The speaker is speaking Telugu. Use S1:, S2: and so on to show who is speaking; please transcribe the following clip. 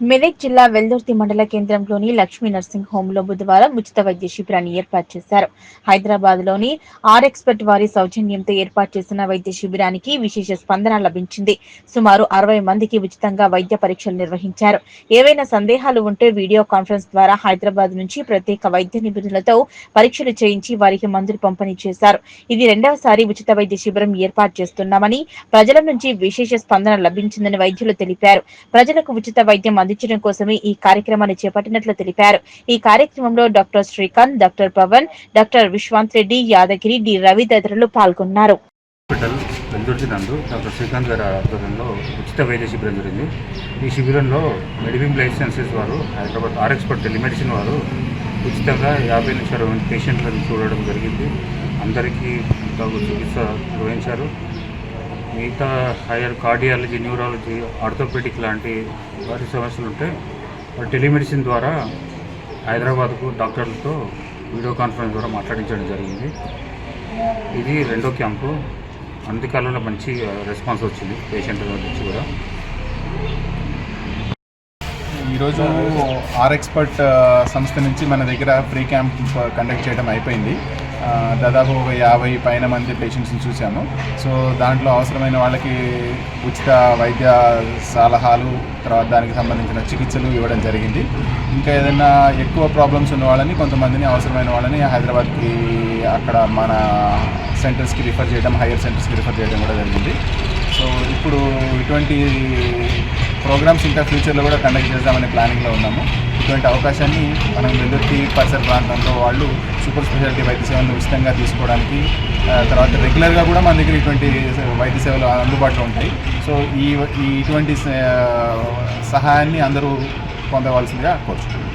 S1: మెదక్ జిల్లా వెల్దుర్తి మండల కేంద్రంలోని లక్ష్మీ నర్సింగ్ హోంలో బుధవారం ఉచిత వైద్య శిబిరాన్ని ఏర్పాటు చేశారు. హైదరాబాద్ లోని ఆర్ఎక్స్పర్ట్ వారి సౌజన్యంతో ఏర్పాటు చేసిన వైద్య శిబిరానికి విశేష స్పందన లభించింది. సుమారు 60 మందికి ఉచితంగా వైద్య పరీక్షలు నిర్వహించారు. ఏవైనా సందేహాలు ఉంటే వీడియో కాన్ఫరెన్స్ ద్వారా హైదరాబాద్ నుంచి ప్రత్యేక వైద్య నిపుణులతో పరీక్షలు చేయించి వారికి మందులు పంపిణీ చేశారు. ఇది రెండవసారి ఉచిత వైద్య శిబిరం ఏర్పాటు చేస్తున్నామని, ప్రజల నుంచి విశేష స్పందన లభించిందని వైద్యులు తెలిపారు. ప్రజలకు ఉచిత వైద్యం అందించడం కోసమే ఈ కార్యక్రమాన్ని చేపట్టినట్లు తెలిపారు. ఈ కార్యక్రమంలో doctor Srikanth, doctor Pavan, doctor Vishwanth Reddy, Yadagiri, D Ravi తదితరులు పాల్గొన్నారు.
S2: వెల్దుర్తి నందు డాక్టర్ శ్రీకాంత్ గారి ఆధ్వర్యంలో ఉచిత వైద్య శిబిరం జరిగింది. ఈ శిబిరంలో మెడివిమ్ లైఫ్ సైన్సెస్ వారు, హైదరాబాద్ ఆర్ఎక్స్పర్ట్ టెలిమెడిసిన్ వారు ఉచితంగా 50 నుంచి 60 మంది పేషెంట్లను చూడడం జరిగింది. అందరికీ చికిత్స నిర్వహించారు. మిగతా హైయర్ కార్డియాలజీ, న్యూరాలజీ, ఆర్థోపెడిక్ లాంటి వారి సమస్యలు ఉంటే టెలిమెడిసిన్ ద్వారా హైదరాబాద్కు డాక్టర్లతో వీడియో కాన్ఫరెన్స్ ద్వారా మాట్లాడించడం జరిగింది. ఇది రెండో క్యాంపు. అన్ని కాలంలో మంచి రెస్పాన్స్ వచ్చింది పేషెంట్ల నుంచి కూడా.
S3: ఈరోజు ఆర్ఎక్స్పర్ట్ సంస్థ నుంచి మన దగ్గర ఫ్రీ క్యాంప్ కండక్ట్ చేయడం అయిపోయింది. దాదాపు 50 పైన మంది పేషెంట్స్ని చూసాము. సో దాంట్లో అవసరమైన వాళ్ళకి ఉచిత వైద్య సలహాలు, తర్వాత దానికి సంబంధించిన చికిత్సలు ఇవ్వడం జరిగింది. ఇంకా ఏదైనా ఎక్కువ ప్రాబ్లమ్స్ ఉన్న వాళ్ళని, కొంతమందిని అవసరమైన వాళ్ళని హైదరాబాద్కి అక్కడ మన సెంటర్స్కి రిఫర్ చేయడం, హైయర్ సెంటర్స్కి రిఫర్ చేయడం కూడా జరిగింది. సో ఇప్పుడు ఇటువంటి ప్రోగ్రామ్స్ ఇంకా ఫ్యూచర్లో కూడా కండక్ట్ చేద్దామనే ప్లానింగ్లో ఉన్నాము. ఇటువంటి అవకాశాన్ని మనం వెల్దుర్తి పరిసర ప్రాంతంలో వాళ్ళు సూపర్ స్పెషాలిటీ వైద్య సేవలను ఉచితంగా తీసుకోవడానికి, తర్వాత రెగ్యులర్గా కూడా మన దగ్గర ఇటువంటి వైద్య సేవలు అందుబాటులో ఉంటాయి. సో ఇటువంటి సహాయాన్ని అందరూ పొందవలసిందిగా కోరుచున్నాను.